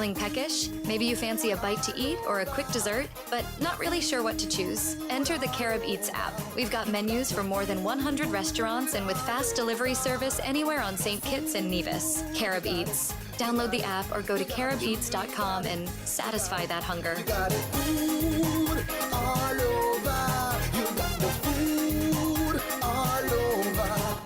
Feeling peckish? Maybe you fancy a bite to eat or a quick dessert, but not really sure what to choose? Enter the Carib Eats app. We've got menus for more than 100 restaurants and with fast delivery service anywhere on St. Kitts and Nevis. Carib Eats. Download the app or go to caribeats.com and satisfy that hunger. You got food all over. You got the food all over.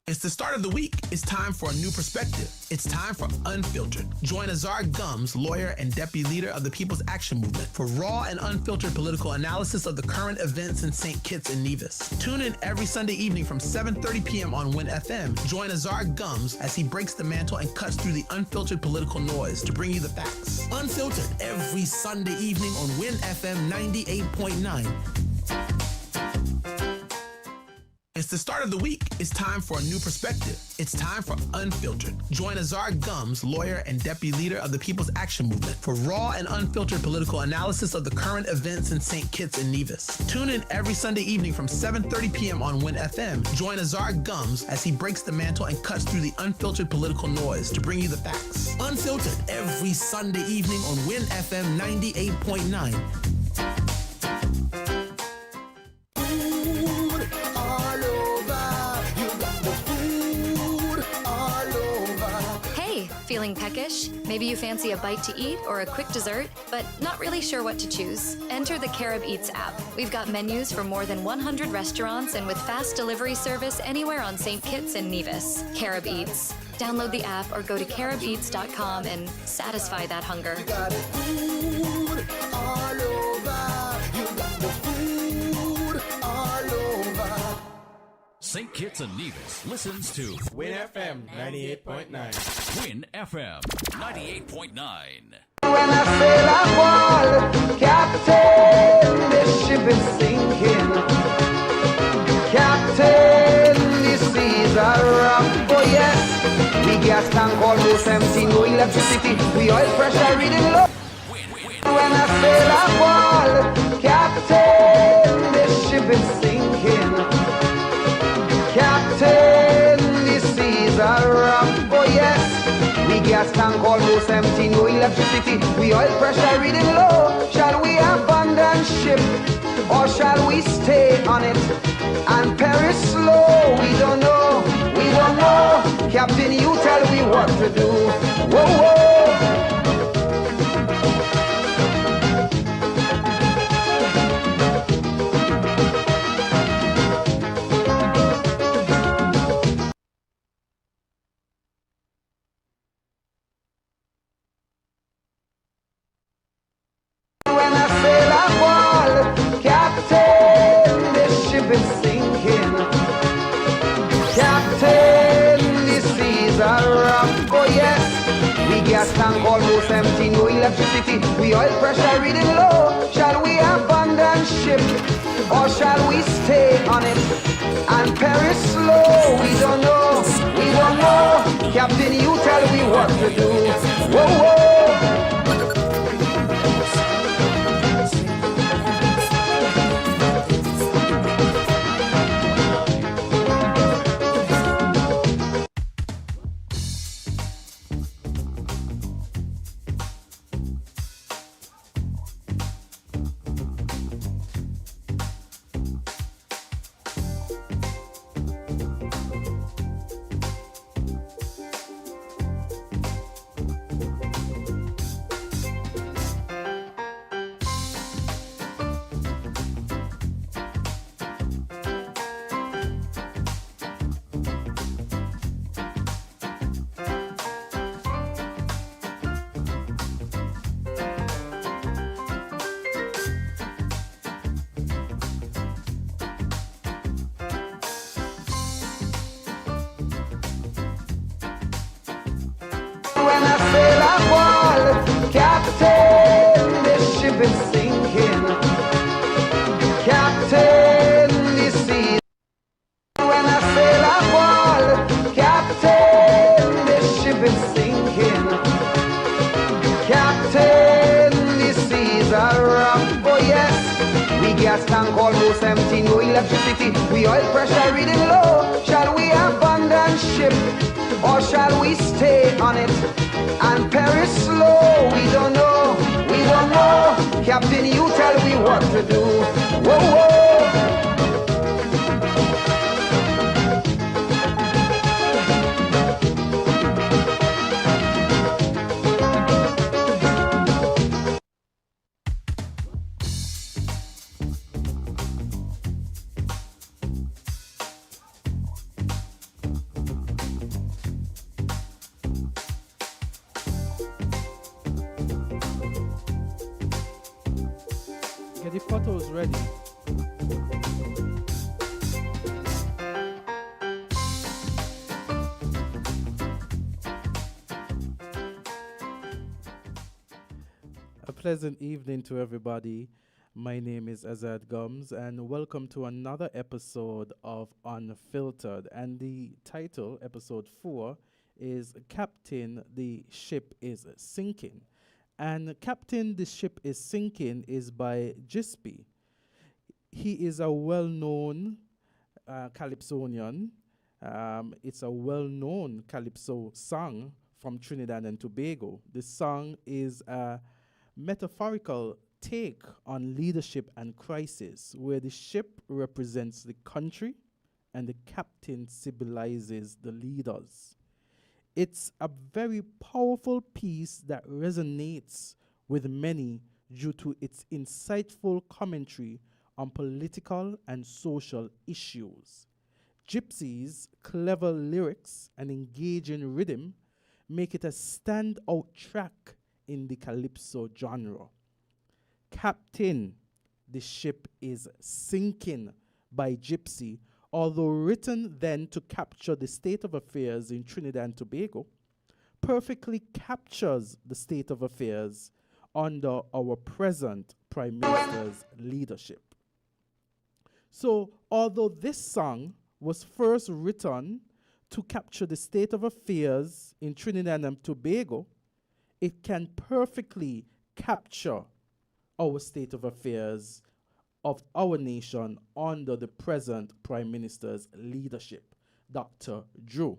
It's the start of the week. It's time for a new perspective. It's time for Unfiltered. Join Azard Gumbs, lawyer and deputy leader of the People's Action Movement, for raw and unfiltered political analysis of the current events in St. Kitts and Nevis. Tune in every Sunday evening from 7:30 p.m. on Win FM. Join Azard Gumbs as he breaks the mantle and cuts through the unfiltered political noise to bring you the facts. Unfiltered every Sunday evening on Win FM 98.9. It's the start of the week. It's time for a new perspective. It's time for Unfiltered. Join Azard Gumbs, lawyer and deputy leader of the People's Action Movement, for raw and unfiltered political analysis of the current events in St. Kitts and Nevis. Tune in every Sunday evening from 7:30 p.m. on Win FM. Join Azard Gumbs as he breaks the mantle and cuts through the unfiltered political noise to bring you the facts. Unfiltered every Sunday evening on Win FM 98.9. Feeling peckish? Maybe you fancy a bite to eat or a quick dessert, but not really sure what to choose? Enter the Carib Eats app. We've got menus for more than 100 restaurants and with fast delivery service anywhere on St. Kitts and Nevis. Carib Eats. Download the app or go to caribeats.com and satisfy that hunger. You got food all over. You got the food all over. St. Kitts and Nevis listens to Win FM 98.9. Win FM 98.9. When I sail a wall, Captain, this ship is sinking. Captain, the seas are rough. Oh yes, we gas tank almost empty, no electricity, we oil pressure reading low. When I sail a wall, Captain, this ship is sinking. Captain, the seas are rough. Oh yes, we gas tank almost empty, no electricity, we oil pressure reading low. Shall we abandon ship or shall we stay on it and perish slow? We don't know, we don't know. Captain, you tell me what to do. Whoa, whoa. Gas tank almost empty, no electricity, we oil pressure reading low. Shall we abandon ship or shall we stay on it and perish slow? We don't know, we don't know. Captain, you tell me what to do. Whoa, whoa. When I sail a wall, Captain, this ship is sinking. Captain, the sea. When I sail a wall, Captain, this ship is sinking. Captain, the seas are rough. Oh yes, we gas tank almost empty, no electricity, we oil pressure reading low. Shall we abandon ship or shall we stay on it and perish slow? we don't know, we don't know. Captain, you tell me what to do. Whoa, whoa. Get the photos ready. A pleasant evening to everybody. My name is Azard Gumbs, and welcome to another episode of Unfiltered. And the title, episode 4, is Captain, the Ship is Sinking. And Captain, the Ship is Sinking is by Gispy. He is a well-known calypsonian. It's a well-known calypso song from Trinidad and Tobago. The song is a metaphorical take on leadership and crisis, where the ship represents the country and the captain symbolizes the leaders. It's a very powerful piece that resonates with many due to its insightful commentary on political and social issues. Gypsy's clever lyrics and engaging rhythm make it a standout track in the calypso genre. Captain, the Ship is Sinking by Gypsy, although written then to capture the state of affairs in Trinidad and Tobago, perfectly captures the state of affairs under our present Prime Minister's leadership. So, although this song was first written to capture the state of affairs in Trinidad and Tobago, it can perfectly capture our state of affairs of our nation under the present Prime Minister's leadership, Dr. Drew.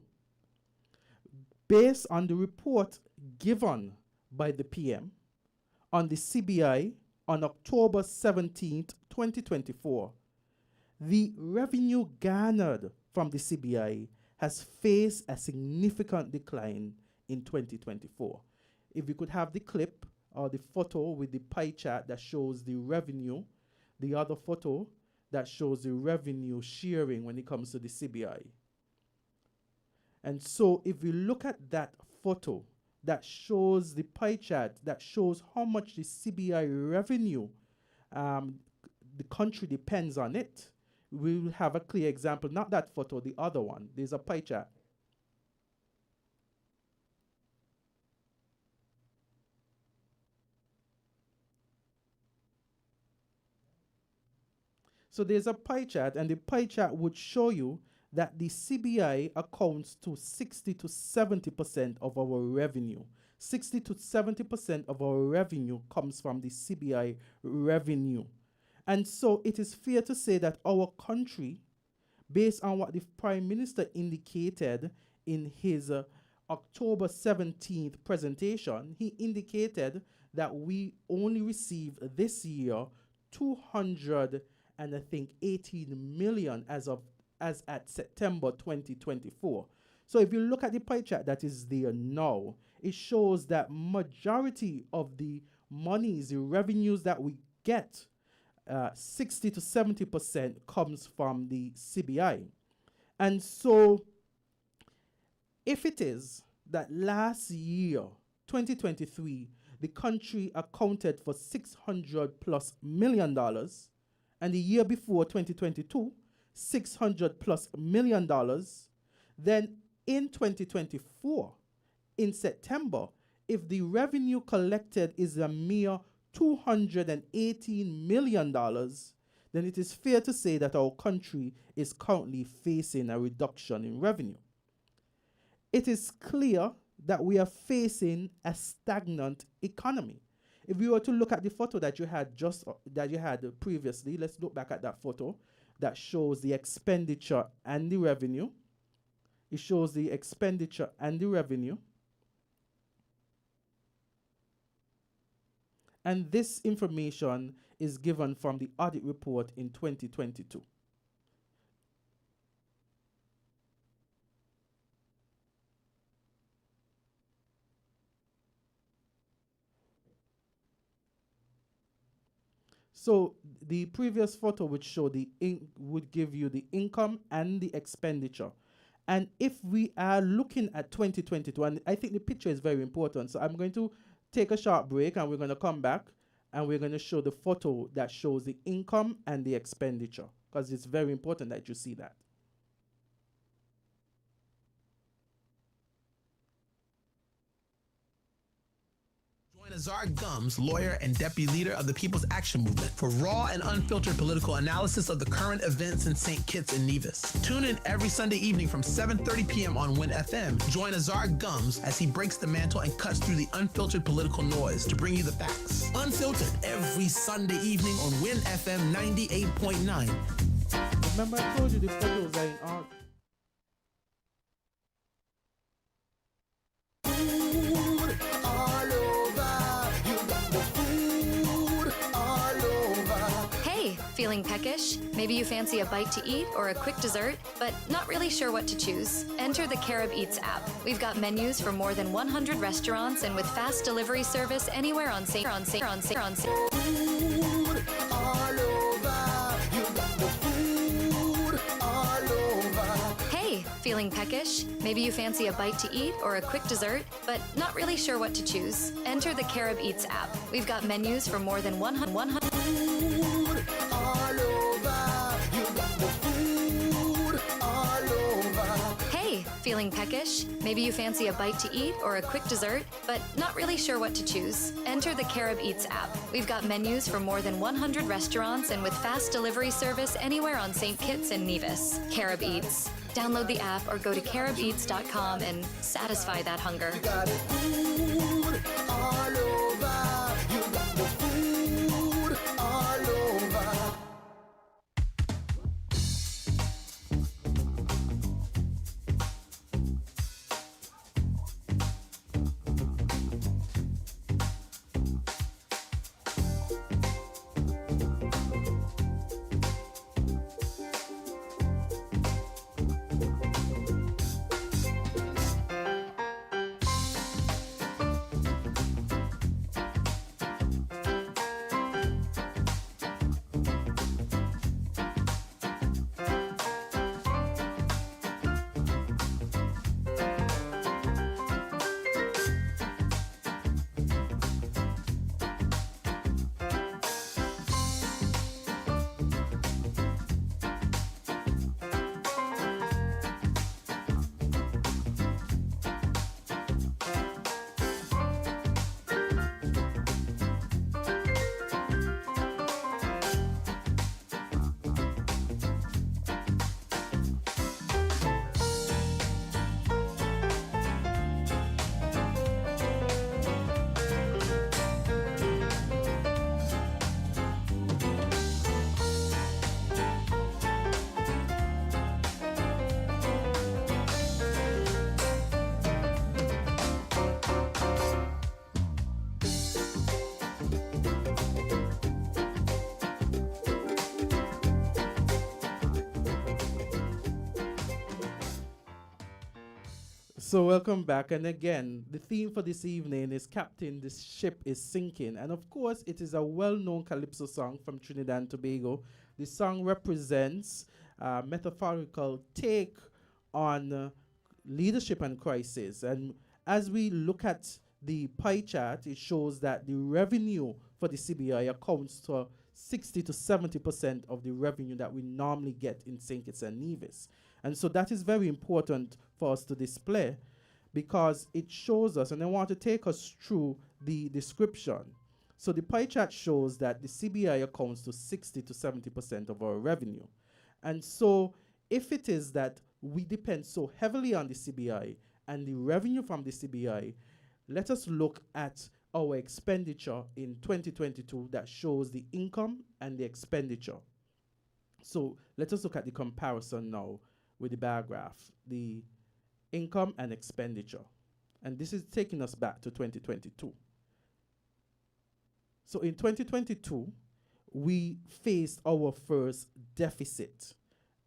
Based on the report given by the PM on the CBI on October 17th, 2024, the revenue garnered from the CBI has faced a significant decline in 2024. If we could have the clip or the photo with the pie chart that shows the revenue, the other photo that shows the revenue sharing when it comes to the CBI. And so if we look at that photo that shows the pie chart, that shows how much the CBI revenue, the country depends on it, we will have a clear example. Not that photo, the other one. There's a pie chart. So there's a pie chart, and the pie chart would show you that the CBI accounts to 60 to 70% of our revenue. 60 to 70% of our revenue comes from the CBI revenue. And so it is fair to say that our country, based on what the Prime Minister indicated in his October 17th presentation, he indicated that we only received this year 18 million as at September 2024. So if you look at the pie chart that is there now, it shows that majority of the monies, the revenues that we get, 60 to 70% comes from the CBI. And so if it is that last year, 2023, the country accounted for $600+ million, and the year before, 2022, $600+ million, then in 2024, in September, if the revenue collected is a mere $218 million, then it is fair to say that our country is currently facing a reduction in revenue. It is clear that we are facing a stagnant economy. If we were to look at the photo that you had previously, let's look back at that photo that shows the expenditure and the revenue. It shows the expenditure and the revenue. And this information is given from the audit report in 2022. So the previous photo would show would give you the income and the expenditure. And if we are looking at 2022, and I think the picture is very important, so I'm going to take a short break and we're going to come back and we're going to show the photo that shows the income and the expenditure, because it's very important that you see that. Join Azard Gumbs, lawyer and deputy leader of the People's Action Movement, for raw and unfiltered political analysis of the current events in St. Kitts and Nevis. Tune in every Sunday evening from 7:30 p.m. on Win FM. Join Azard Gumbs as he breaks the mantle and cuts through the unfiltered political noise to bring you the facts. Unfiltered every Sunday evening on Win FM 98.9. Remember I told you the photos are in art. Hey, feeling peckish? Maybe you fancy a bite to eat or a quick dessert, but not really sure what to choose? Enter the Carib Eats app. We've got menus for more than 100 restaurants and with fast delivery service anywhere on St. Hey, feeling peckish? Maybe you fancy a bite to eat or a quick dessert, but not really sure what to choose? Enter the Carib Eats app. We've got menus for more than 100. Hey, feeling peckish? Maybe you fancy a bite to eat or a quick dessert, but not really sure what to choose? Enter the Carib Eats app. We've got menus for more than 100 restaurants and with fast delivery service anywhere on St. Kitts and Nevis. Carib Eats. Download the app or go to caribeats.com and satisfy that hunger. So welcome back, and again, the theme for this evening is Captain, this ship is sinking. And of course, it is a well-known calypso song from Trinidad and Tobago. The song represents a metaphorical take on leadership and crisis. And as we look at the pie chart, it shows that the revenue for the CBI accounts for 60 to 70% of the revenue that we normally get in St. Kitts and Nevis. And so that is very important for us to display, because it shows us, and I want to take us through the description. So the pie chart shows that the CBI accounts to 60 to 70% of our revenue. And so if it is that we depend so heavily on the CBI and the revenue from the CBI, let us look at our expenditure in 2022 that shows the income and the expenditure. So let us look at the comparison now with the bar graph, the income and expenditure. And this is taking us back to 2022. So in 2022, we faced our first deficit.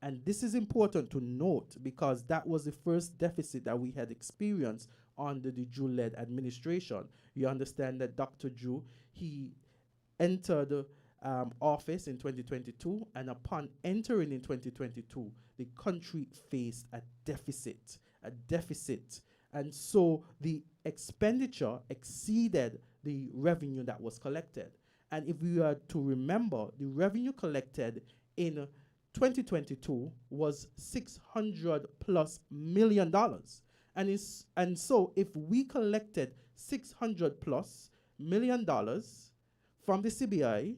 And this is important to note because that was the first deficit that we had experienced under the Jew-led administration. You understand that Dr. Jew, he entered office in 2022, and upon entering in 2022, the country faced a deficit. And so the expenditure exceeded the revenue that was collected. And if we are to remember, the revenue collected in 2022 was $600 plus million. And so if we collected $600 plus million from the CBI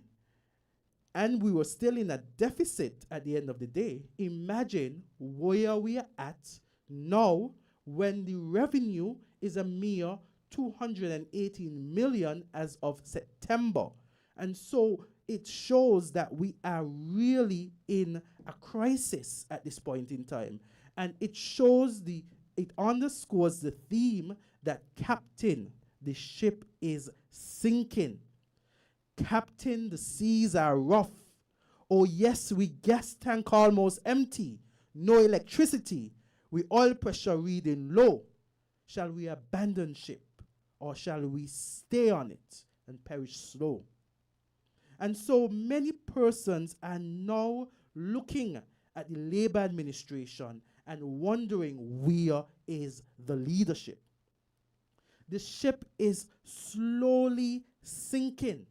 and we were still in a deficit at the end of the day, imagine where we are at now when the revenue is a mere 218 million as of September. And so it shows that we are really in a crisis at this point in time. And it underscores the theme that Captain, the ship is sinking. Captain, the seas are rough. Oh yes, we gas tank almost empty. No electricity. We oil pressure reading low. Shall we abandon ship, or shall we stay on it and perish slow? And so many persons are now looking at the Labour administration and wondering, where is the leadership? The ship is slowly sinking.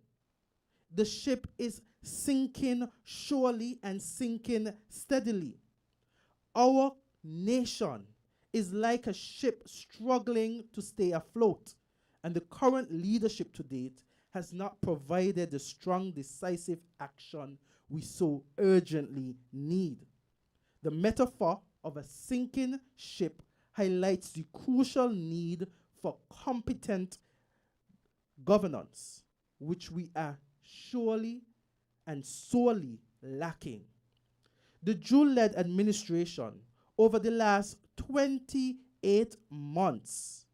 The ship is sinking surely and sinking steadily. Our nation is like a ship struggling to stay afloat, and the current leadership to date has not provided the strong, decisive action we so urgently need. The metaphor of a sinking ship highlights the crucial need for competent governance, which we are surely and sorely lacking. The Jew-led administration over the last 28 months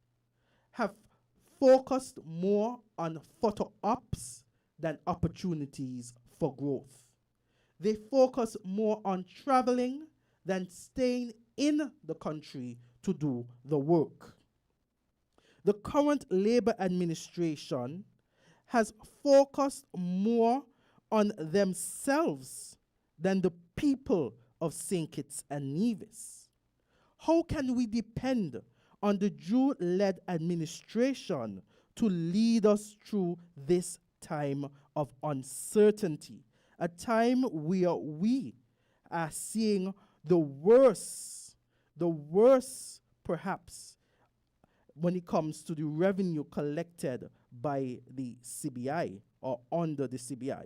have focused more on photo ops than opportunities for growth. They focus more on traveling than staying in the country to do the work. The current Labour administration has focused more on themselves than the people of St. Kitts and Nevis. How can we depend on the Jew-led administration to lead us through this time of uncertainty, a time where we are seeing the worst perhaps when it comes to the revenue collected by the CBI or under the CBI?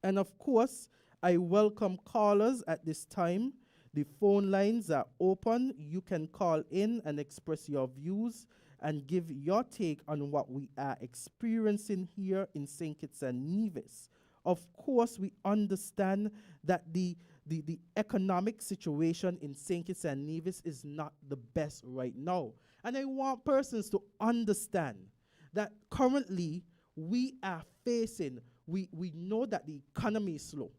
And of course, I welcome callers at this time. The phone lines are open. You can call in and express your views and give your take on what we are experiencing here in St. Kitts and Nevis. Of course, we understand that the economic situation in St. Kitts and Nevis is not the best right now. And I want persons to understand that currently we are facing, we know that the economy is slow.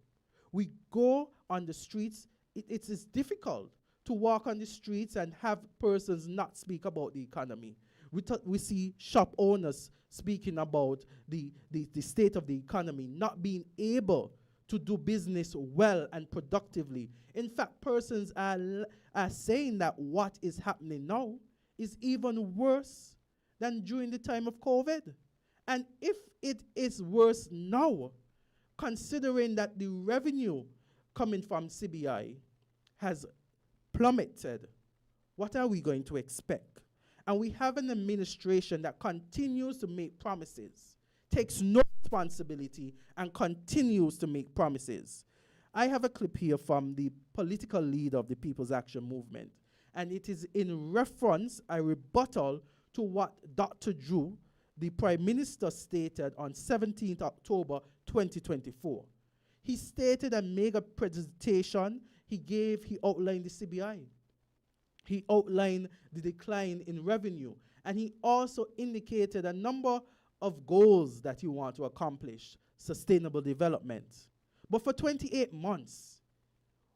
We go on the streets, it is difficult to walk on the streets and have persons not speak about the economy. We see shop owners speaking about the state of the economy, not being able to do business well and productively. In fact, persons are saying that what is happening now is even worse than during the time of COVID. And if it is worse now, considering that the revenue coming from CBI has plummeted, what are we going to expect? And we have an administration that continues to make promises, takes no responsibility, and continues to make promises. I have a clip here from the political leader of the People's Action Movement, and it is in reference, a rebuttal to what Dr. Drew, the Prime Minister, stated on 17th October 2024. He stated and made a presentation. He outlined the CBI. He outlined the decline in revenue. And he also indicated a number of goals that you want to accomplish, sustainable development. But for 28 months,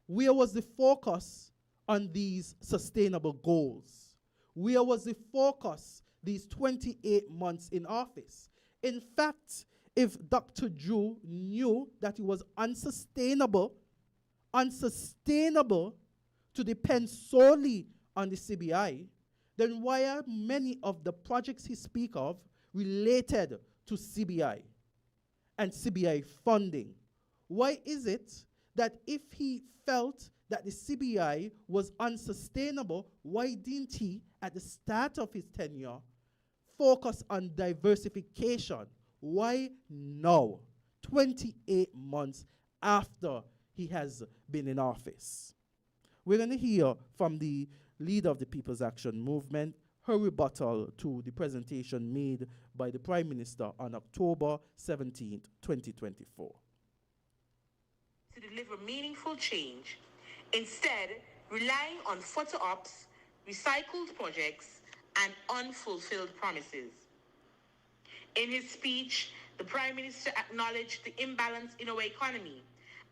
where was the focus on these sustainable goals? Where was the focus these 28 months in office? In fact, if Dr. Drew knew that it was unsustainable to depend solely on the CBI, then why are many of the projects he speaks of related to CBI and CBI funding? Why is it that if he felt that the CBI was unsustainable, why didn't he, at the start of his tenure, focus on diversification? Why now, 28 months after he has been in office? We're going to hear from the leader of the People's Action Movement, her rebuttal to the presentation made by the Prime Minister on October 17th, 2024. To deliver meaningful change, instead relying on photo ops, recycled projects, and unfulfilled promises. In his speech, the Prime Minister acknowledged the imbalance in our economy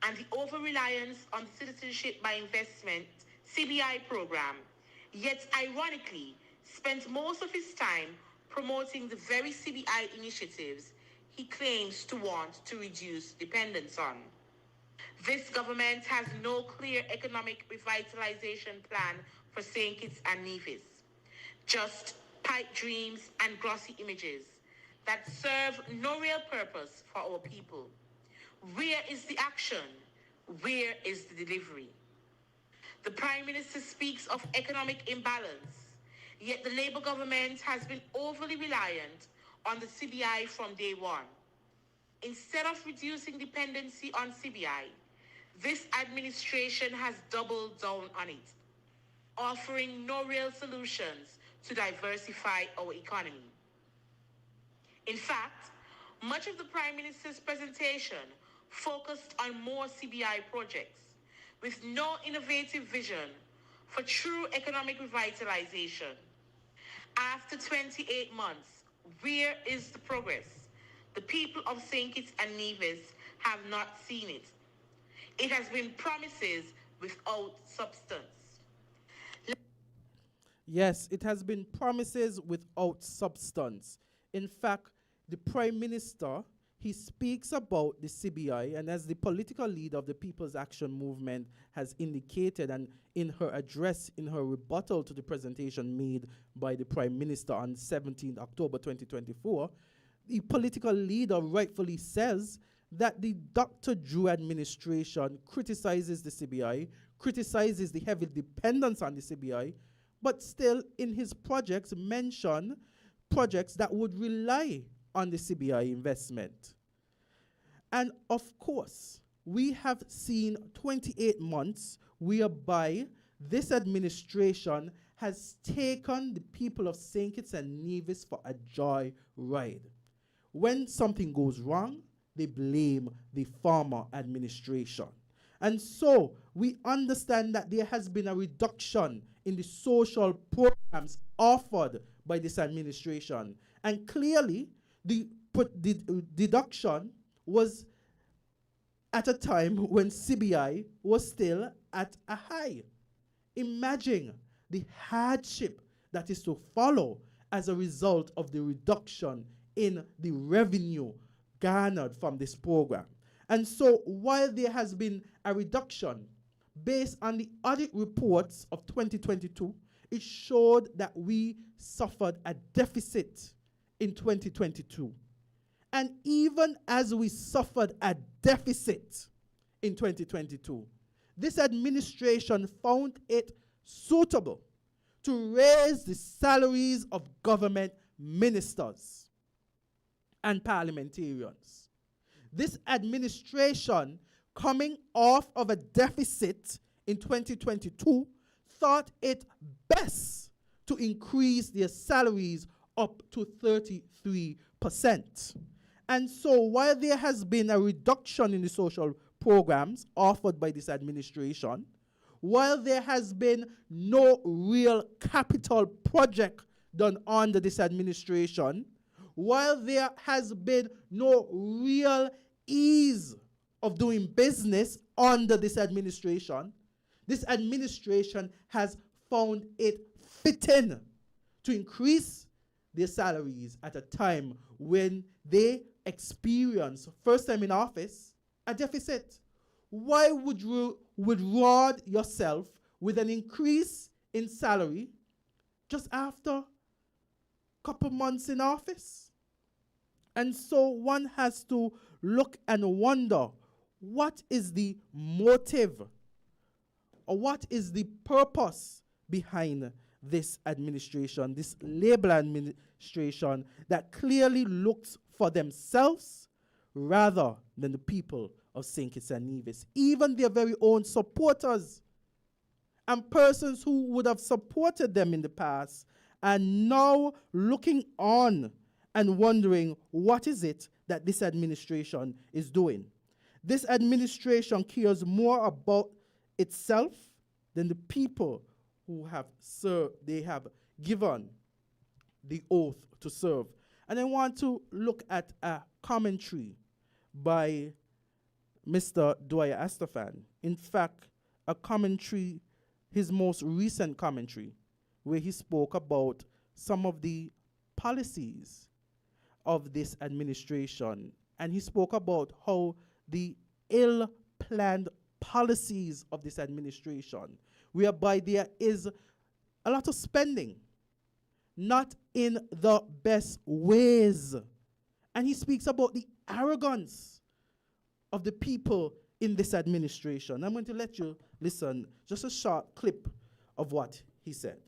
and the over-reliance on the Citizenship by Investment CBI program, yet ironically spent most of his time promoting the very CBI initiatives he claims to want to reduce dependence on. This government has no clear economic revitalization plan for St. Kitts and Nevis, just pipe dreams and glossy images that serve no real purpose for our people. Where is the action? Where is the delivery? The Prime Minister speaks of economic imbalance, yet the Labour government has been overly reliant on the CBI from day one. Instead of reducing dependency on CBI, this administration has doubled down on it, offering no real solutions to diversify our economy. In fact, much of the Prime Minister's presentation focused on more CBI projects, with no innovative vision for true economic revitalization. After 28 months, where is the progress? The people of St. Kitts and Nevis have not seen it. It has been promises without substance. Yes, it has been promises without substance. In fact, the Prime Minister, he speaks about the CBI, and as the political leader of the People's Action Movement has indicated, and in her address, in her rebuttal to the presentation made by the Prime Minister on 17 October 2024, the political leader rightfully says that the Dr. Drew administration criticizes the CBI, criticizes the heavy dependence on the CBI, but still in his projects mention projects that would rely on the CBI investment. And of course, we have seen 28 months whereby this administration has taken the people of St. Kitts and Nevis for a joy ride. When something goes wrong, they blame the former administration. And so we understand that there has been a reduction in the social programs offered by this administration. And clearly, the deduction was at a time when CBI was still at a high. Imagine the hardship that is to follow as a result of the reduction in the revenue garnered from this program. And so while there has been a reduction based on the audit reports of 2022, it showed that we suffered a deficit in 2022. And even as we suffered a deficit in 2022, this administration found it suitable to raise the salaries of government ministers and parliamentarians. This administration, coming off of a deficit in 2022, thought it best to increase their salaries up to 33%. And so while there has been a reduction in the social programs offered by this administration, while there has been no real capital project done under this administration, while there has been no real ease of doing business under this administration has found it fitting to increase their salaries at a time when they experience, first time in office, a deficit. Why would you reward yourself with an increase in salary just after a couple months in office? And so one has to look and wonder, what is the motive or what is the purpose behind this administration, this Labour administration that clearly looks for themselves rather than the people of St. Kitts and Nevis, even their very own supporters and persons who would have supported them in the past and now looking on and wondering what is it that this administration is doing. This administration cares more about itself than the people who have served, they have given the oath to serve. And I want to look at a commentary by Mr. Dwyer Astafan. In fact, a commentary, his most recent commentary, where he spoke about some of the policies of this administration. And he spoke about how the ill-planned policies of this administration, whereby there is a lot of spending, not in the best ways. And he speaks about the arrogance of the people in this administration. I'm going to let you listen, just a short clip of what he said.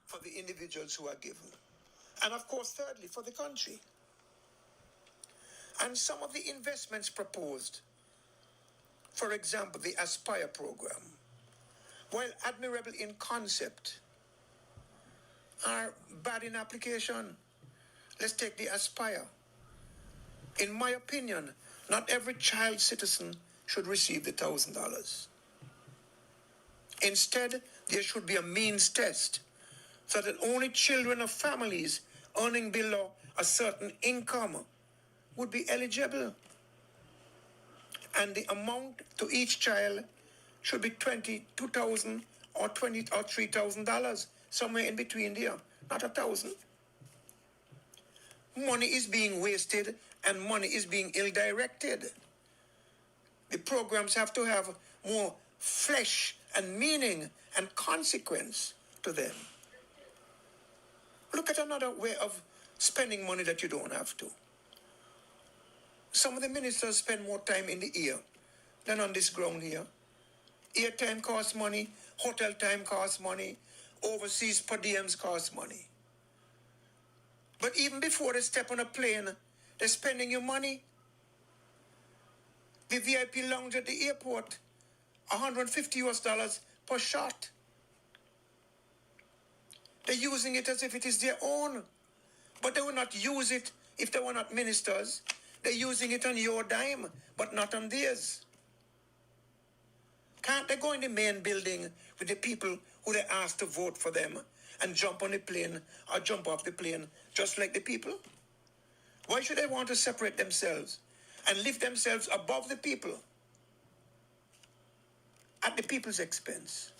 For the individuals who are given. And of course, thirdly, for the country. And some of the investments proposed, for example, the Aspire program, while admirable in concept, are bad in application. Let's take the Aspire. In my opinion, not every child citizen should receive the $1,000. Instead, there should be a means test so that only children of families earning below a certain income would be eligible. And the amount to each child should be $22,000 or $20,000 or $3,000, somewhere in between there, not $1,000. Money is being wasted and money is being ill-directed. The programs have to have more flesh and meaning and consequence to them. Look at another way of spending money that you don't have to. Some of the ministers spend more time in the ear than on this ground here. Airtime costs money, hotel time costs money, overseas per diems cost money. But even before they step on a plane, they're spending your money. The VIP lounge at the airport, $150 per shot. They're using it as if it is their own. But they will not use it if they were not ministers. They're using it on your dime, but not on theirs. Can't they go in the main building with the people who they asked to vote for them and jump on the plane or jump off the plane just like the people? Why should they want to separate themselves and lift themselves above the people at the people's expense?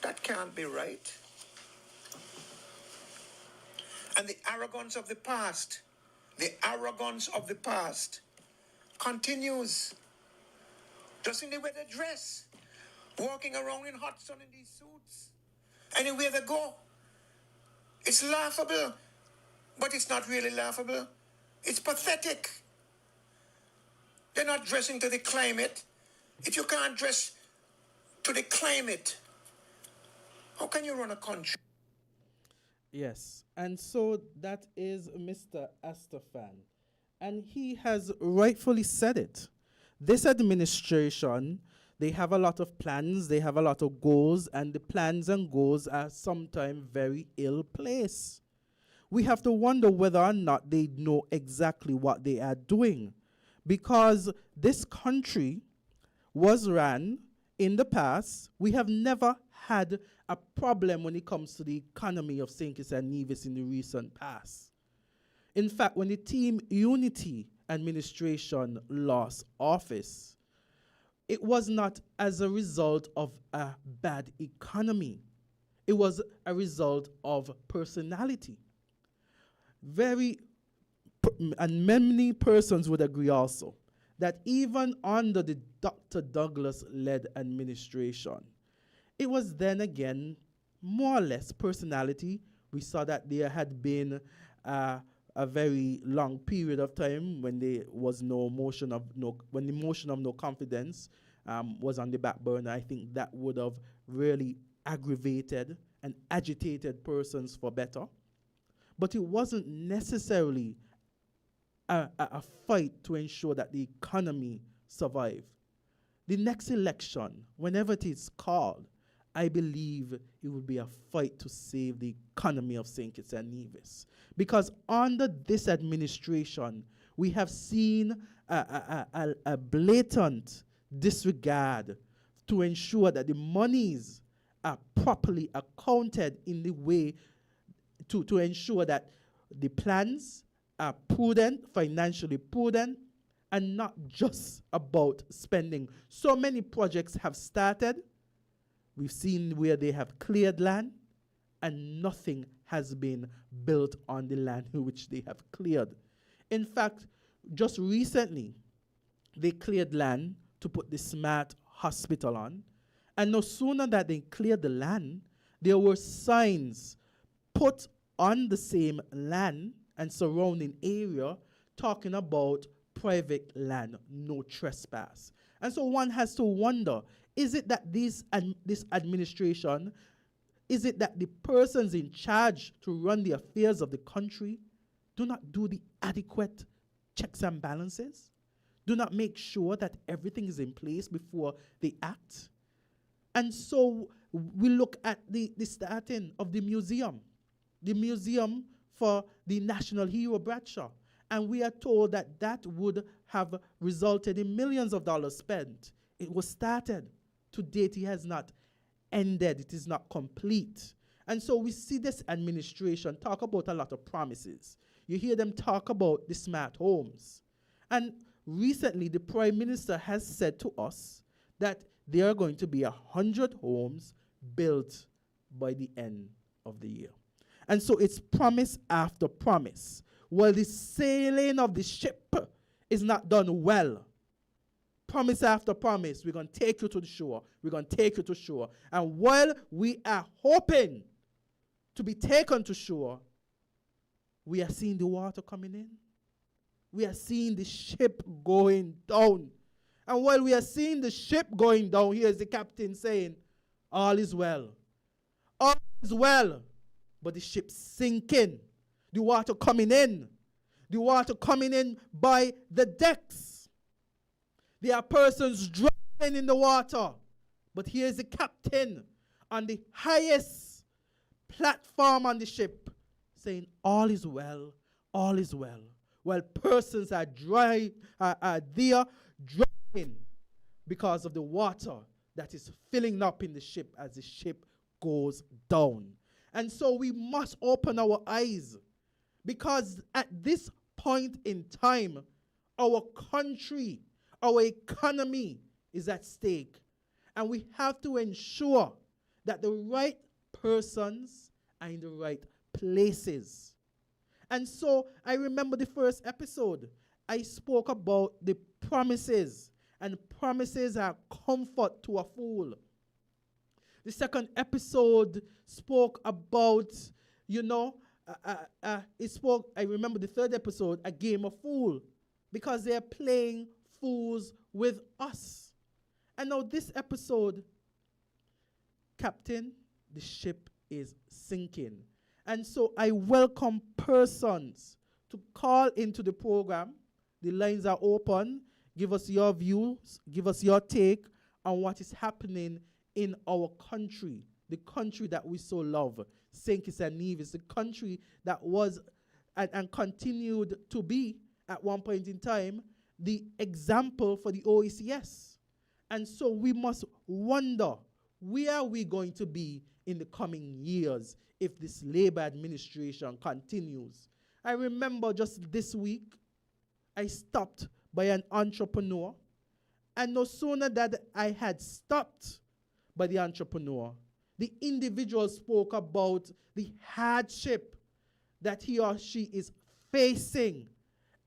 That can't be right. And the arrogance of the past continues. Just in the way they dress, walking around in hot sun in these suits, anywhere they go. It's laughable, but it's not really laughable. It's pathetic. They're not dressing to the climate. If you can't dress to the climate, how can you run a country? Yes, and so that is Mr. Astafan. And he has rightfully said it. This administration, they have a lot of plans, they have a lot of goals, and the plans and goals are sometimes very ill-placed. We have to wonder whether or not they know exactly what they are doing. Because this country was ran in the past, we have never had a problem when it comes to the economy of St. Kitts and Nevis in the recent past. In fact, when the Team Unity administration lost office, it was not as a result of a bad economy. It was a result of personality. And many persons would agree also that even under the Dr. Douglas-led administration, it was then again more or less personality. We saw that there had been a very long period of time when there was when the motion of no confidence was on the back burner. I think that would have really aggravated and agitated persons for better. But it wasn't necessarily a fight to ensure that the economy survived. The next election, whenever it is called, I believe it would be a fight to save the economy of St. Kitts and Nevis. Because under this administration, we have seen a blatant disregard to ensure that the monies are properly accounted in the way to ensure that the plans are prudent, financially prudent, and not just about spending. So many projects have started. We've seen where they have cleared land and nothing has been built on the land which they have cleared. In fact, just recently, they cleared land to put the smart hospital on. And no sooner that they cleared the land, there were signs put on the same land and surrounding area talking about private land, no trespass. And so one has to wonder, is it that this administration, is it that the persons in charge to run the affairs of the country do not do the adequate checks and balances? Do not make sure that everything is in place before they act? And so we look at the starting of the museum for the national hero Bradshaw. And we are told that that would have resulted in millions of dollars spent. It was started. To date, it has not ended. It is not complete. And so we see this administration talk about a lot of promises. You hear them talk about the smart homes. And recently, the Prime Minister has said to us that there are going to be 100 homes built by the end of the year. And so it's promise after promise. While the sailing of the ship is not done well, promise after promise, we're going to take you to the shore. We're going to take you to shore. And while we are hoping to be taken to shore, we are seeing the water coming in. We are seeing the ship going down. And while we are seeing the ship going down, here's the captain saying, all is well. All is well. But the ship's sinking. The water coming in. The water coming in by the decks. There are persons drowning in the water. But here's the captain on the highest platform on the ship saying, all is well, all is well. While persons are there drowning because of the water that is filling up in the ship as the ship goes down. And so we must open our eyes, because at this point in time, our country, our economy is at stake. And we have to ensure that the right persons are in the right places. And so I remember the first episode, I spoke about the promises, and promises are comfort to a fool. The second episode spoke about, I remember the third episode, a game of fool, because they're playing fools with us. And now this episode, Captain, the ship is sinking. And so I welcome persons to call into the program. The lines are open. Give us your views, give us your take on what is happening in our country, the country that we so love, St. Kitts and Nevis, the country that was and continued to be, at one point in time, the example for the OECS. And so we must wonder, where are we going to be in the coming years if this Labour administration continues? I remember just this week, I stopped by an entrepreneur, and no sooner that I had stopped by the entrepreneur, the individual spoke about the hardship that he or she is facing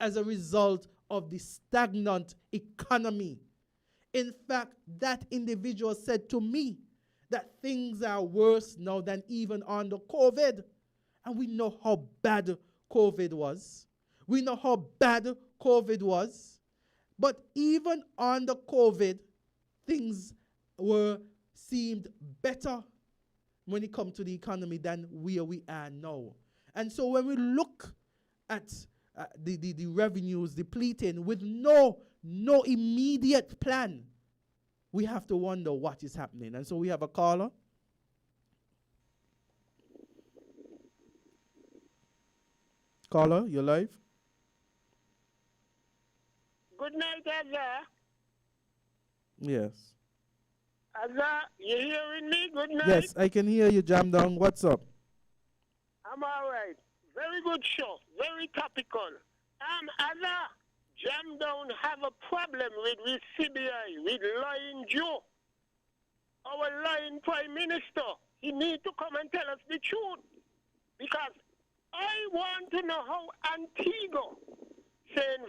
as a result of the stagnant economy. In fact, that individual said to me that things are worse now than even under COVID. And we know how bad COVID was. We know how bad COVID was. But even under COVID, things seemed better when it comes to the economy than where we are now. And so when we look at the revenues depleting with no immediate plan, we have to wonder what is happening. And so we have a caller. Caller, you're live. Good night, Azar. Yes. Azar, you hearing me? Good night. Yes, I can hear you, Jam Down. What's up? I'm all right. Very good show. Very topical. Azar, Jam Down have a problem with CBI, with lying Joe. Our lying Prime Minister. He need to come and tell us the truth. Because I want to know how Antigua, St.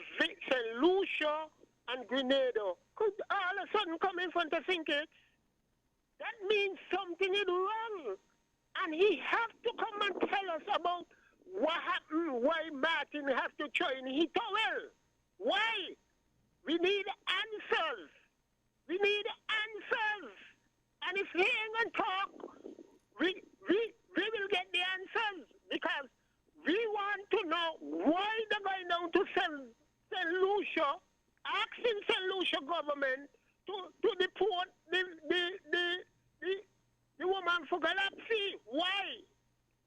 Lucia, and Grenada could all of a sudden come in front of St. Kitts. That means something is wrong. And he have to come and tell us about what happened, why Martin has to join his towel. Why? We need answers. We need answers. And if he ain't going to talk, we will get the answers. Because we want to know why they're going down to St. Lucia, asking St. Lucia government to deport the woman for Galapsi. Why?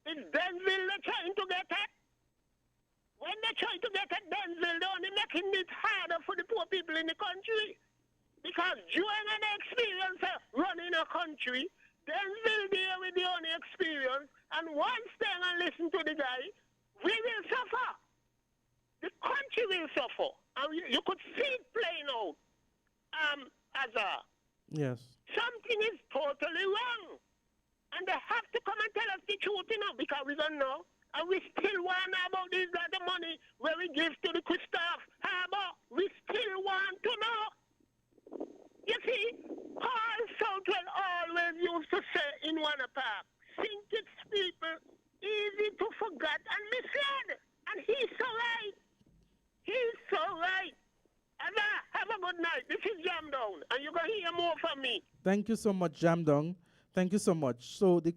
Is Denville they're trying to get at? When they're trying to get at Denville, they're only making it harder for the poor people in the country. Because during an experience running a country, Denville there with the only experience, and once they and listen to the guy, we will suffer. The country will suffer. And you could see it playing out. Azar. Yes. Something is totally wrong. And they have to come and tell us the truth, because we don't know. And we still want to know about this, that the money where we give to the Christoph Harbour. We still want to know. You see, Paul Southwell always used to say in one park, think it's people easy to forget and mislead. And he's so right. He's so right. And have a good night. This is Jam Down, and you're going to hear more from me. Thank you so much, Jam Down. Thank you so much. So the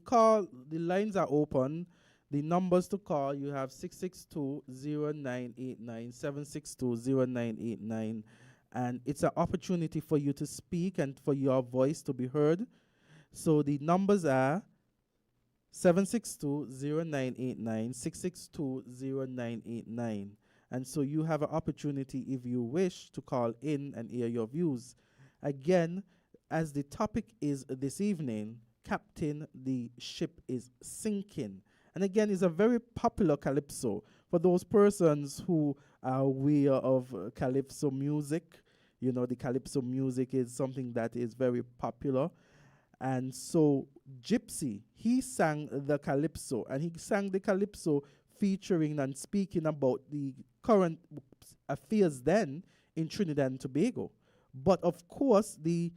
lines are open. The numbers to call, you have 662-0989, 762-0989. And it's an opportunity for you to speak and for your voice to be heard. So the numbers are 762-0989, 662-0989. And so you have an opportunity, if you wish, to call in and hear your views. Again, as the topic is this evening, Captain, the ship is sinking. And again, it's a very popular calypso. For those persons who are aware of calypso music, you know, the calypso music is something that is very popular. And so Gypsy, he sang the calypso, and he sang the calypso featuring and speaking about the current affairs then in Trinidad and Tobago. But of course, the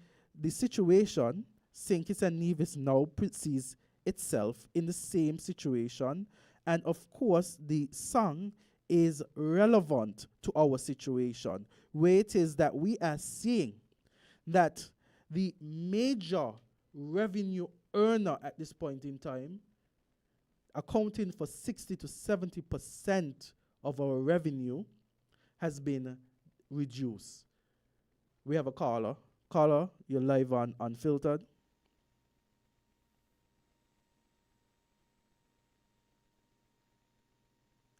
situation, St. Kitts and Nevis now sees itself in the same situation. And of course, the song is relevant to our situation, where it is that we are seeing that the major revenue earner at this point in time, accounting for 60 to 70% of our revenue, has been reduced. We have a caller. Caller, you're live on Unfiltered.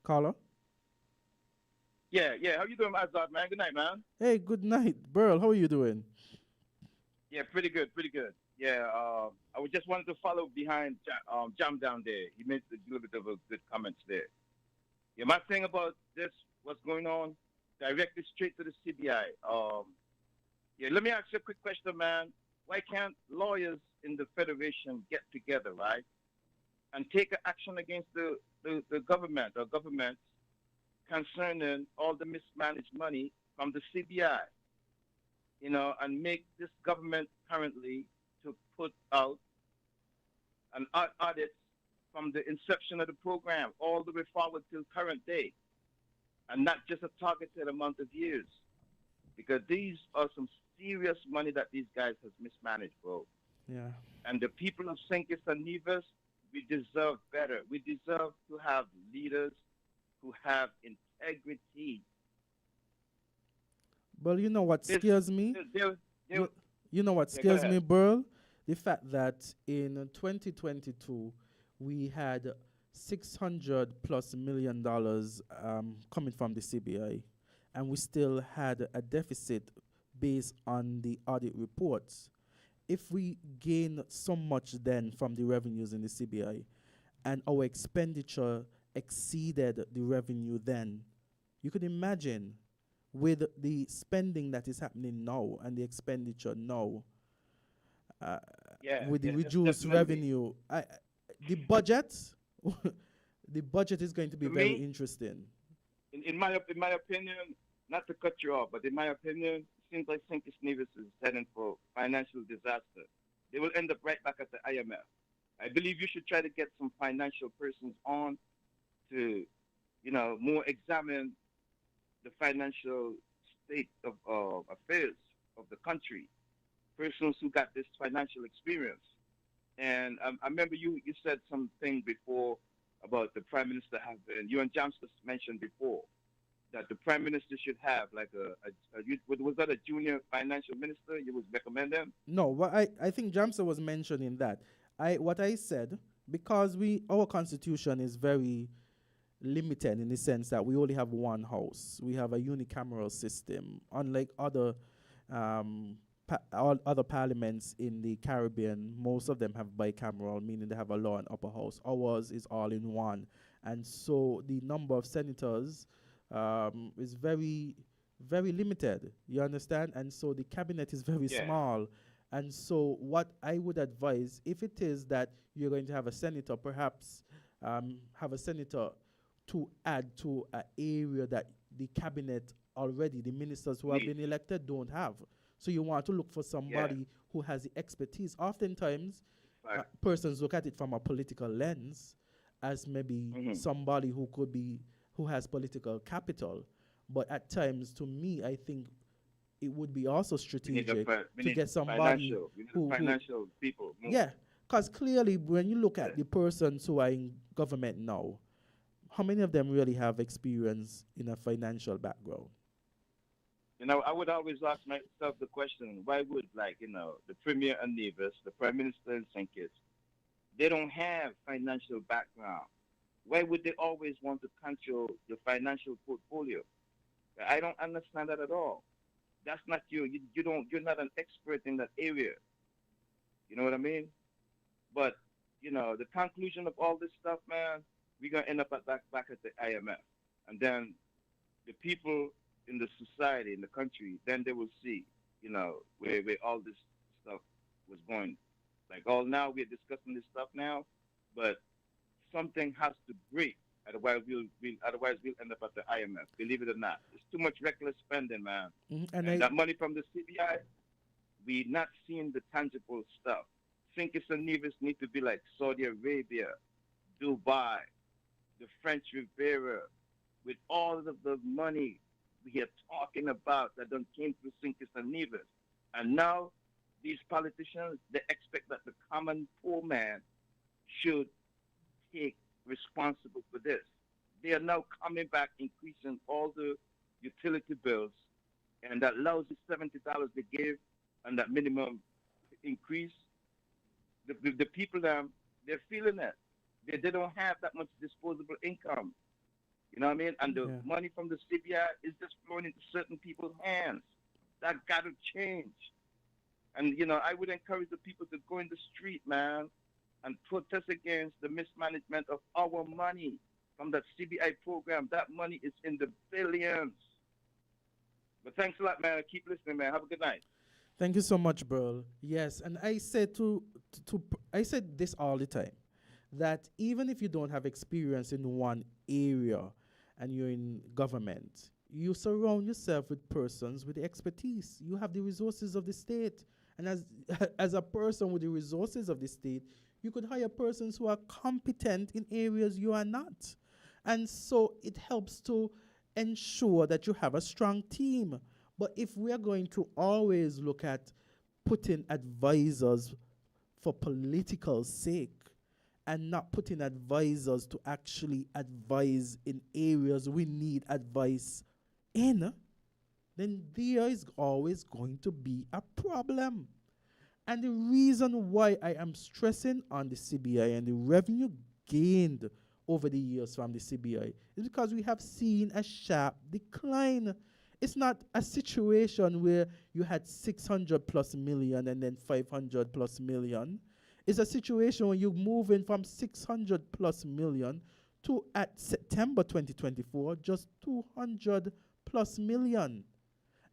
Caller? Yeah. How you doing, Azard, man? Good night, man. Hey, good night. Burl, how are you doing? Yeah, pretty good, pretty good. Yeah, I would just wanted to follow behind Jam down there. He made a little bit of a good comments there. Yeah, my thing about this, what's going on, directly straight to the CBI. Yeah, let me ask you a quick question, man. Why can't lawyers in the federation get together, right, and take action against the government or governments concerning all the mismanaged money from the CBI, and make this government currently to put out an audit from the inception of the program all the way forward till current day, and not just a targeted amount of years, because these are some serious money that these guys has mismanaged, bro. Yeah. And the people of St. Kitts and Nevis, we deserve better. We deserve to have leaders who have integrity. Well, you know what This, scares me? there- You know what yeah, go scares me, ahead. Burl? The fact that in 2022 we had 600 plus $1 million coming from the CBI, and we still had a deficit based on the audit reports. If we gain so much then from the revenues in the CBI, and our expenditure exceeded the revenue then, you could imagine with the spending that is happening now and the expenditure now, uh, Yeah, with the yeah, reduced definitely. revenue, the budget, the budget is going to be To very me, interesting. in my opinion, not to cut you off, but in my opinion, it seems like St. Kitts Nevis is heading for financial disaster. They will end up right back at the IMF. I believe you should try to get some financial persons on to, more examine the financial state of affairs of the country. Persons who got this financial experience. And I remember you said something before about the prime minister having, you and Jamster mentioned before, that the prime minister should have like was that a junior financial minister you was recommending? No, what I think Jamsa was mentioning that. What I said, because our constitution is very limited in the sense that we only have one house. We have a unicameral system, unlike other all other parliaments in the Caribbean. Most of them have bicameral, meaning they have a law and upper house. Ours is all in one, and so the number of senators is very, very limited. You understand? And so the cabinet is very Yeah. small. And so what I would advise, if it is that you're going to have a senator, perhaps have a senator to add to an area that the cabinet already, the ministers who have Need. been elected don't have. So you want to look for Yeah. somebody who has the expertise. Oftentimes, Right. persons look at it from a political lens as maybe somebody who has political capital. But at times, to me, I think it would be also strategic We to need get somebody financial. We need who financial people. yeah, because clearly when you look at the persons who are in government now, how many of them really have experience in a financial background? I would always ask myself the question: why would, the premier and Nevis, the prime minister in St. Kitts, they don't have financial background? Why would they always want to control the financial portfolio? I don't understand that at all. That's not you. You don't. You're not an expert in that area. You know what I mean? But the conclusion of all this stuff, man, we're gonna end up back at the IMF, and then the people in the society in the country, then they will see, where all this stuff was going. Like all now we're discussing this stuff now, but something has to break. Otherwise we'll end up at the IMF. Believe it or not, it's too much reckless spending, man. And that money from the CBI, we not seeing the tangible stuff. St. Kitts and Nevis need to be like Saudi Arabia, Dubai, the French Riviera, with all of the money we are talking about that done came through St. Kitts and Nevis. And now these politicians, they expect that the common poor man should take responsible for this. They are now coming back, increasing all the utility bills, and that lousy $70 they gave and that minimum increase, the people, they're feeling it. They don't have that much disposable income. You know what I mean? And the money from the CBI is just flowing into certain people's hands. That got to change. And, I would encourage the people to go in the street, man, and protest against the mismanagement of our money from that CBI program. That money is in the billions. But thanks a lot, man. Keep listening, man. Have a good night. Thank you so much, Burl. Yes, and I said I said this all the time, that even if you don't have experience in one area and you're in government, you surround yourself with persons with the expertise. You have the resources of the state. And as a person with the resources of the state, you could hire persons who are competent in areas you are not. And so it helps to ensure that you have a strong team. But if we are going to always look at putting advisors for political sake and not putting advisors to actually advise in areas we need advice in, then there is always going to be a problem. And the reason why I am stressing on the CBI and the revenue gained over the years from the CBI is because we have seen a sharp decline. It's not a situation where you had 600 plus million and then 500 plus million. It's a situation where you're moving from 600 plus million to, at September 2024, just 200 plus million.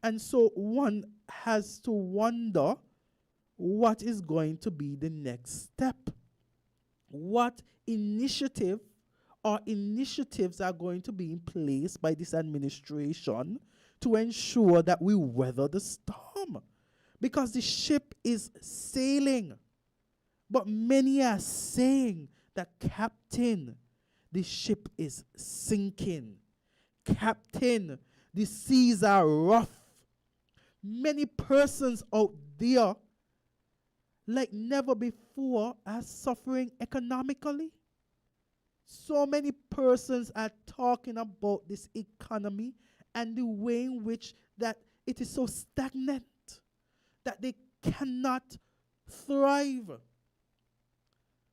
And so one has to wonder what is going to be the next step. What initiative or initiatives are going to be in place by this administration to ensure that we weather the storm? Because the ship is sailing. But many are saying that, Captain, the ship is sinking. Captain, the seas are rough. Many persons out there, like never before, are suffering economically. So many persons are talking about this economy and the way in which that it is so stagnant that they cannot thrive.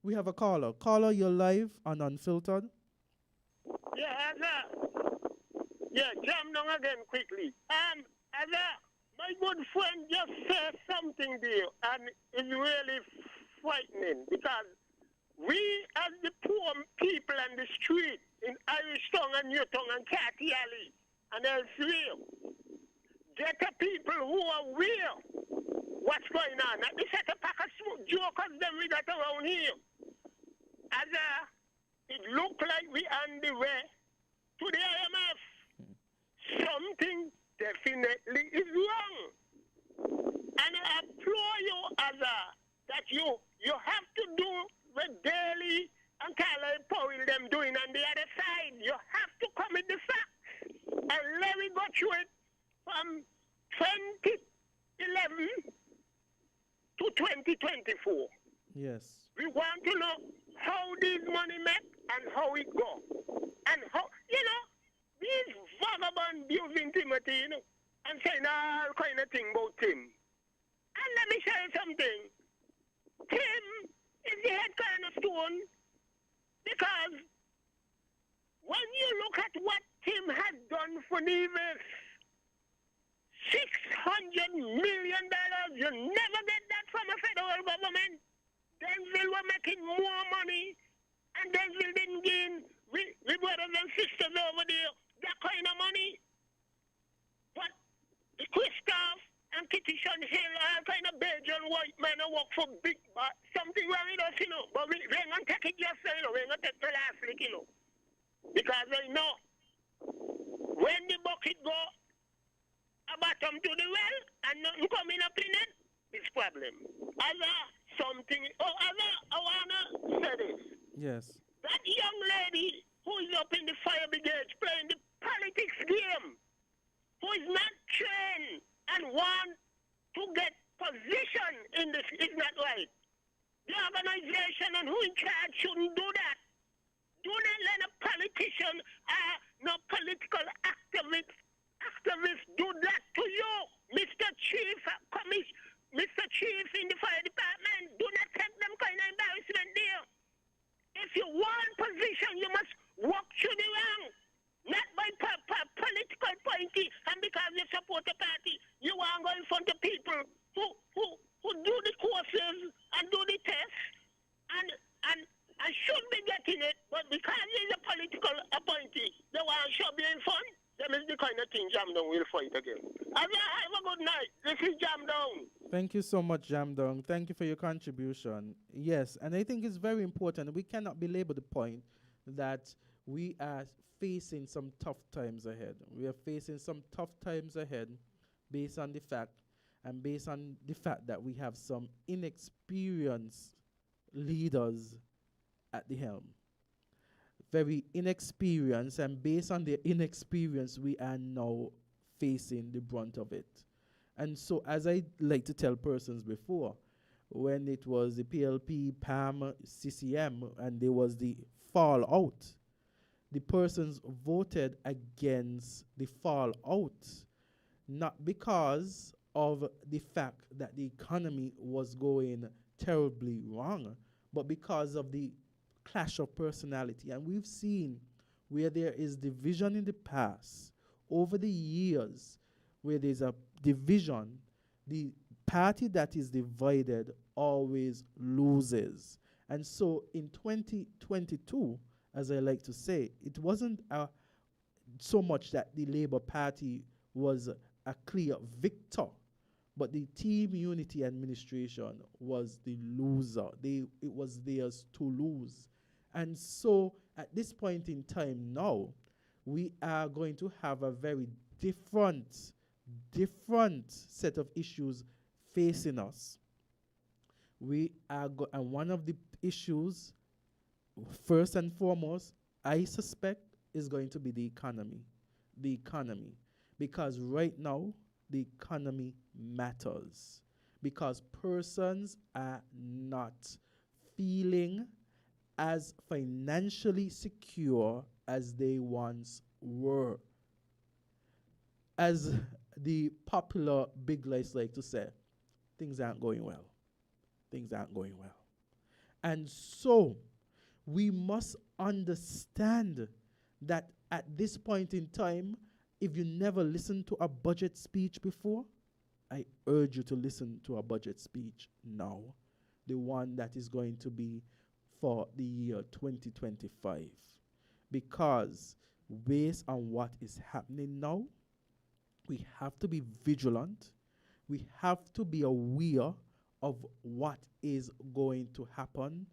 We have a caller. Caller, you're live on Unfiltered. Jam down again quickly. My good friend just said something there, and it's really frightening because we, as the poor people on the street in Irish Town and Newtown and Catty Alley and elsewhere, get the people who are aware what's going on. Now, this is a pack of jokers them we got around here. As it look like we on the way to the IMF. Something definitely is wrong. And I applaud you, that you have to do what Daly and Carlisle Powell them doing on the other side. You have to come with the facts. And let me go through it from 2011 to 2024. Yes. We want to know how this money make and how it go. And how, these vagabond using Timothy, and saying all kind of thing about Tim. And let me show you something. Tim is the head kind of stone because when you look at what Tim has done for Nevis, $600 million, you never get that from a federal government. Denville were making more money, and Denville didn't gain. We brothers and sisters over there, that kind of money. But the Christoph and Kitty Sean Hill, all kind of Belgian white men who work for big, but something wrong with us, But we ain't going to take it just, we're going to take the last lick, Because I know when the bucket go a bottom to the well and nothing coming up in it, it's problem. I want to say this. Yes. That young lady who is up in the fire brigade playing the politics game, who is not trained and want to get position in this, is not right. The organization and who in charge shouldn't do that. Do not let a politician or no political activist do that to you, Mr. Chief Mr. Chief in the fire department. Do not take them kind of embarrassment there. If you want position, you must walk through the rank, not by political pointy, and because you support a party, you are going in front of people who because he's a political appointee, they want to show being fun. Them is the kind of thing Jam Down will fight again. Have a good night. This is Jam Down. Thank you so much, Jamdong. Thank you for your contribution. Yes, and I think it's very important. We cannot belabor the point that we are facing some tough times ahead. We are facing some tough times ahead based on the fact that we have some inexperienced leaders at the helm. Very inexperienced, and based on their inexperience, we are now facing the brunt of it. And so, as I like to tell persons before, when it was the PLP, PAM, CCM, and there was the fallout, the persons voted against the fallout, not because of the fact that the economy was going terribly wrong, but because of the clash of personality. And we've seen where there is division in the past, over the years, where there's a division, the party that is divided always loses. And so in 2022, as I like to say, it wasn't so much that the Labour Party was a clear victor, but the Team Unity administration was the loser. It was theirs to lose. And so at this point in time now, we are going to have a very different set of issues facing us. And one of the issues, first and foremost, I suspect is going to be the economy. The economy. Because right now, the economy matters. Because persons are not feeling as financially secure as they once were. As the popular big lights like to say, things aren't going well. Things aren't going well. And so, we must understand that at this point in time, if you never listened to a budget speech before, I urge you to listen to a budget speech now. The one that is going to be for the year 2025. Because based on what is happening now, we have to be vigilant. We have to be aware of what is going to happen,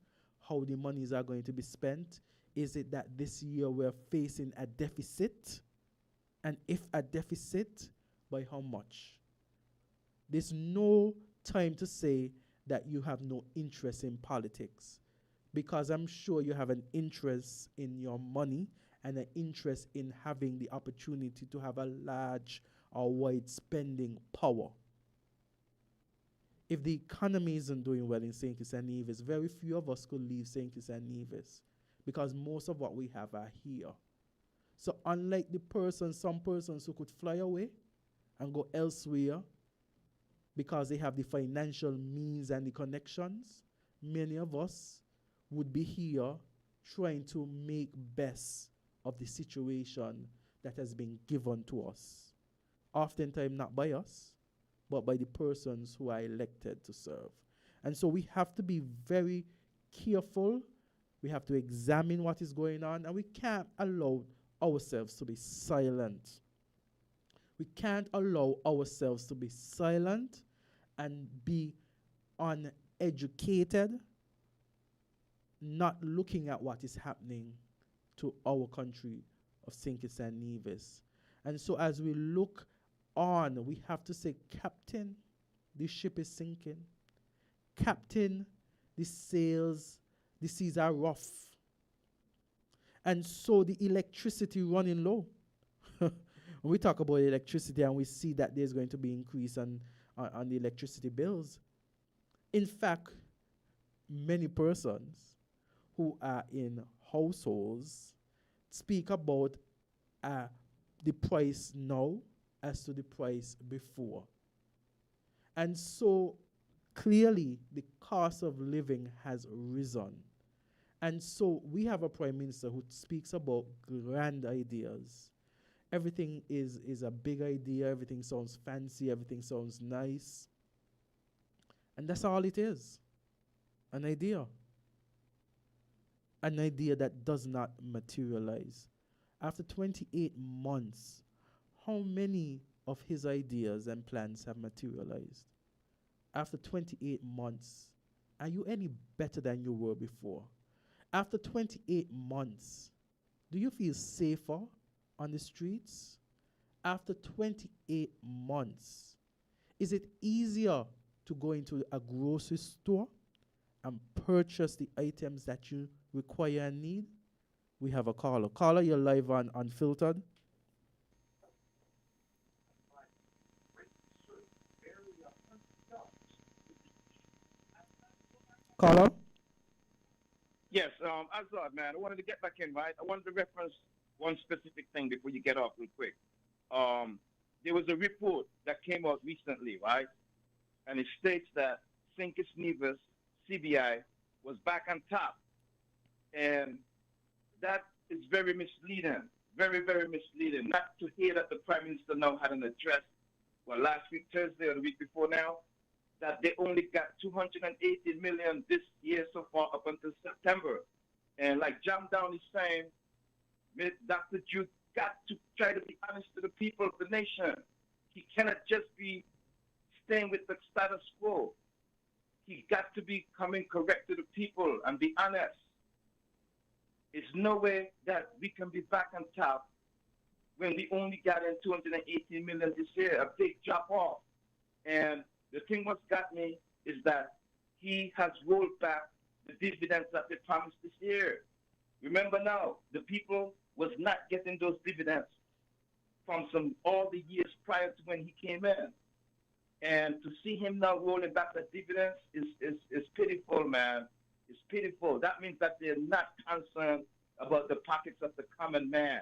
how the monies are going to be spent. Is it that this year we're facing a deficit? And if a deficit, by how much? There's no time to say that you have no interest in politics, because I'm sure you have an interest in your money and an interest in having the opportunity to have a large or wide spending power. If the economy isn't doing well in St. Kitts and Nevis, very few of us could leave St. Kitts and Nevis, because most of what we have are here. So unlike some persons who could fly away and go elsewhere because they have the financial means and the connections, many of us would be here trying to make best of the situation that has been given to us. Oftentimes not by us, but by the persons who are elected to serve. And so we have to be very careful. We have to examine what is going on, and we can't allow ourselves to be silent. We can't allow ourselves to be silent and be uneducated, not looking at what is happening to our country of St. Kitts and Nevis. And so as we look on, we have to say, Captain, the ship is sinking. Captain, the seas are rough. And so the electricity running low. When we talk about electricity and we see that there's going to be increase on the electricity bills. In fact, many persons who are in households speak about the price now as to the price before. And so clearly the cost of living has risen. And so we have a prime minister who speaks about grand ideas. Everything is a big idea, everything sounds fancy, everything sounds nice. And that's all it is, an idea. an idea that does not materialize. After 28 months, how many of his ideas and plans have materialized? After 28 months, are you any better than you were before? After 28 months, do you feel safer on the streets? After 28 months, is it easier to go into a grocery store and purchase the items that you require and need? We have a caller. Caller, you're live on Unfiltered. Caller? Yes, Azard, man, I wanted to get back in, right? I wanted to reference one specific thing before you get off real quick. There was a report that came out recently, right? And it states that St. Nevis, CBI, was back on top. And that is very misleading, very, very misleading. Not to hear that the Prime Minister now had an address, well, last week, Thursday, or the week before now, that they only got 280 million this year so far up until September. And like Jam Down is saying, Dr. Jude got to try to be honest to the people of the nation. He cannot just be staying with the status quo. He got to be coming correct to the people and be honest. There's no way that we can be back on top when we only got in 218 million this year, a big drop off. And the thing what's got me is that he has rolled back the dividends that they promised this year. Remember now, the people was not getting those dividends from all the years prior to when he came in. And to see him now rolling back the dividends is pitiful, man. It's pitiful. That means that they're not concerned about the pockets of the common man.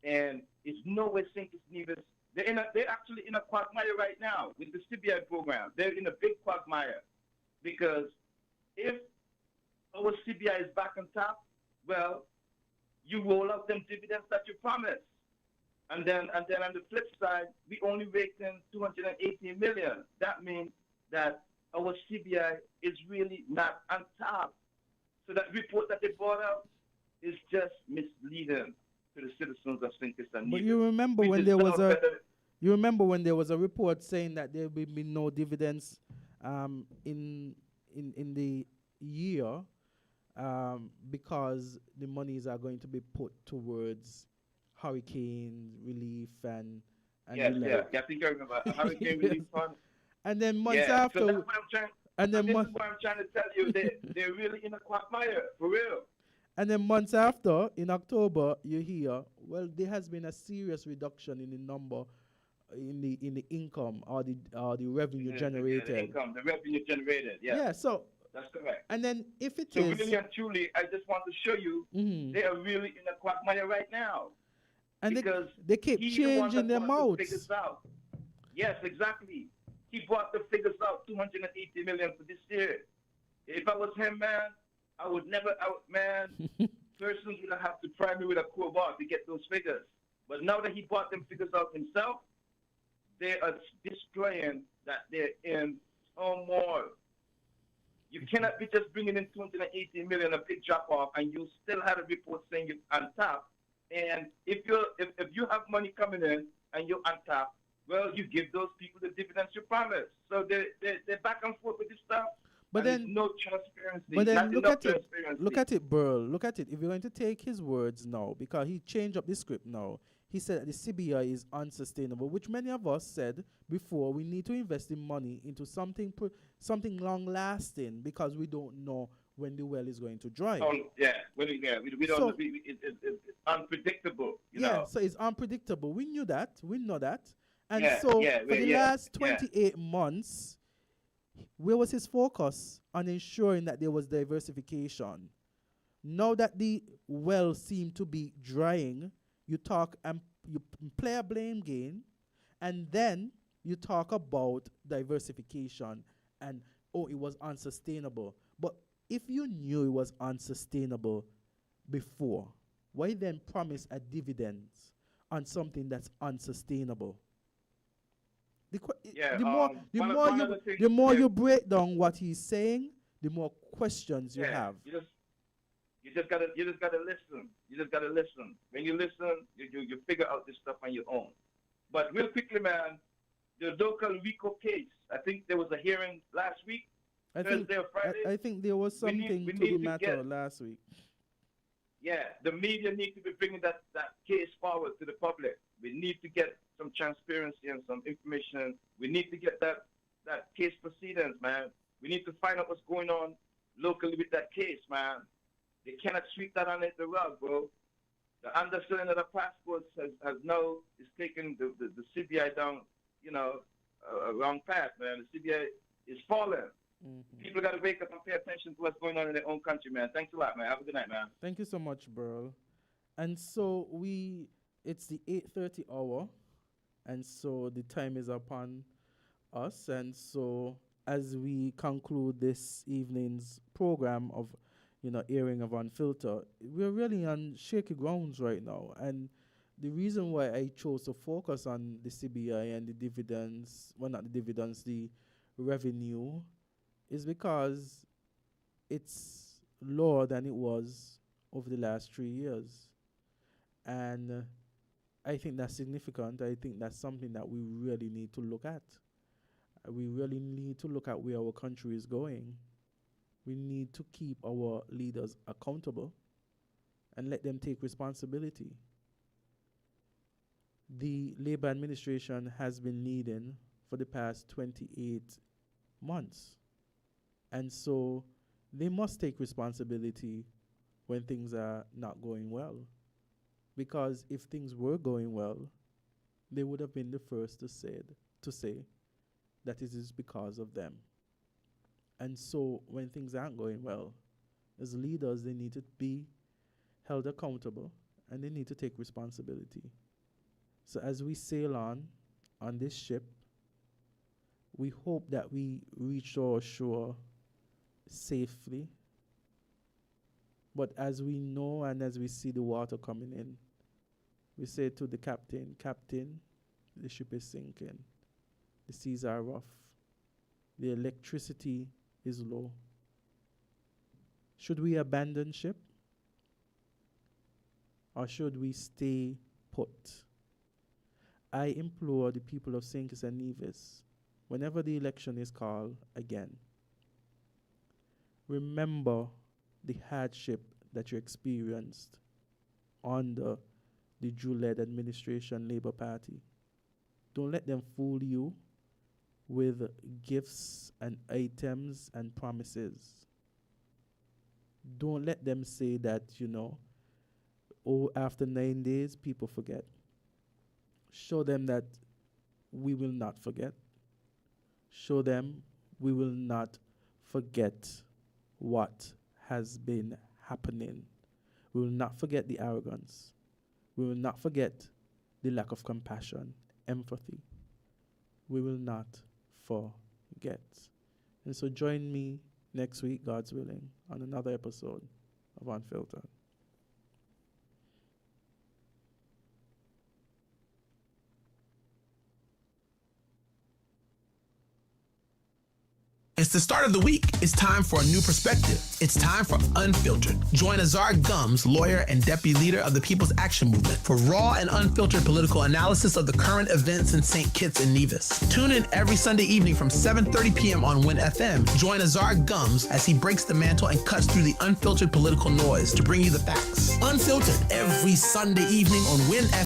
And it's no way St. Nevis. They're actually in a quagmire right now with the CBI program. They're in a big quagmire because if our CBI is back on top, well, you roll out them dividends that you promised. And then on the flip side, we only raked in 218 million. That means that our CBI is really not on top. So that report that they brought out is just misleading to the citizens of St. Kitts and Nevis. But you remember when there was a report saying that there will be no dividends in the year because the monies are going to be put towards hurricane relief and yes, yeah, I think I remember hurricane relief fund. And then months after, so that's what this is what I'm trying to tell you. They're really in a quagmire for real. And then months after, in October, you hear, well, there has been a serious reduction in the number, in the income or the revenue generated. The revenue generated, yeah. Yeah, so that's correct. And then if it so is, really and truly, I just want to show you they are really in a quagmire right now. And because they keep changing their mouths. Yes, exactly. He brought the figures out, 280 million for this year. If I was him, man, I would never, persons would have to pry me with a crowbar to get those figures. But now that he brought them figures out himself, they are displaying that they're in turmoil. You cannot be just bringing in 280 million, a big drop off, and you still had a report saying you're on top. And if you have money coming in and you're on top, well, you give those people the dividends you promised. So they're back and forth with this stuff. But then no transparency. But then look at it, Burl. Look at it. If you're going to take his words now, because he changed up the script now, he said that the CBI is unsustainable, which many of us said before. We need to invest in money into something long lasting because we don't know when the well is going to dry. We don't know. It's unpredictable. You know? So it's unpredictable. We knew that. We know that. And for the last 28 months, where was his focus on ensuring that there was diversification? Now that the well seemed to be drying, you talk and you play a blame game, and then you talk about diversification and it was unsustainable. But if you knew it was unsustainable before, why then promise a dividend on something that's unsustainable? The more you break down what he's saying, the more questions you have. You just gotta listen. You just gotta listen. When you listen, you figure out this stuff on your own. But real quickly, man, the local RICO case. I think there was a hearing last week. Thursday or Friday. I think there was something we to need the to matter last week. Yeah, the media need to be bringing that case forward to the public. We need to get some transparency and some information. We need to get that case proceedings, man. We need to find out what's going on locally with that case, man. They cannot sweep that under the rug, bro. The underselling of the passports has now is taking the CBI down, a wrong path, man. The CBI is falling. Mm-hmm. People got to wake up and pay attention to what's going on in their own country, man. Thanks a lot, man. Have a good night, man. Thank you so much, Burl. And so it's the 8:30 hour, and so the time is upon us. And so as we conclude this evening's program of, airing of Unfiltered, we're really on shaky grounds right now. And the reason why I chose to focus on the CBI and the dividends, well, not the dividends, the revenue, is because it's lower than it was over the last 3 years. And I think that's significant. I think that's something that we really need to look at. We really need to look at where our country is going. We need to keep our leaders accountable and let them take responsibility. The Labour administration has been leading for the past 28 months. And so they must take responsibility when things are not going well. Because if things were going well, they would have been the first to say that it is because of them. And so when things aren't going well, as leaders, they need to be held accountable and they need to take responsibility. So as we sail on this ship, we hope that we reach our shore safely. But as we know and as we see the water coming in, we say to the captain, "Captain, the ship is sinking. The seas are rough. The electricity is low. Should we abandon ship? Or should we stay put?" I implore the people of St. Kitts and Nevis, whenever the election is called again, remember the hardship that you experienced under the Drew-led administration Labour Party. Don't let them fool you with gifts and items and promises. Don't let them say that, after 9 days, people forget. Show them that we will not forget. Show them we will not forget what has been happening. We will not forget the arrogance. We will not forget the lack of compassion, empathy. We will not forget. And so join me next week, God's willing, on another episode of Unfiltered. It's the start of the week. It's time for a new perspective. It's time for Unfiltered. Join Azard Gumbs, lawyer and deputy leader of the People's Action Movement, for raw and unfiltered political analysis of the current events in St. Kitts and Nevis. Tune in every Sunday evening from 7:30 p.m. on Win FM. Join Azard Gumbs as he breaks the mantle and cuts through the unfiltered political noise to bring you the facts. Unfiltered every Sunday evening on Win FM.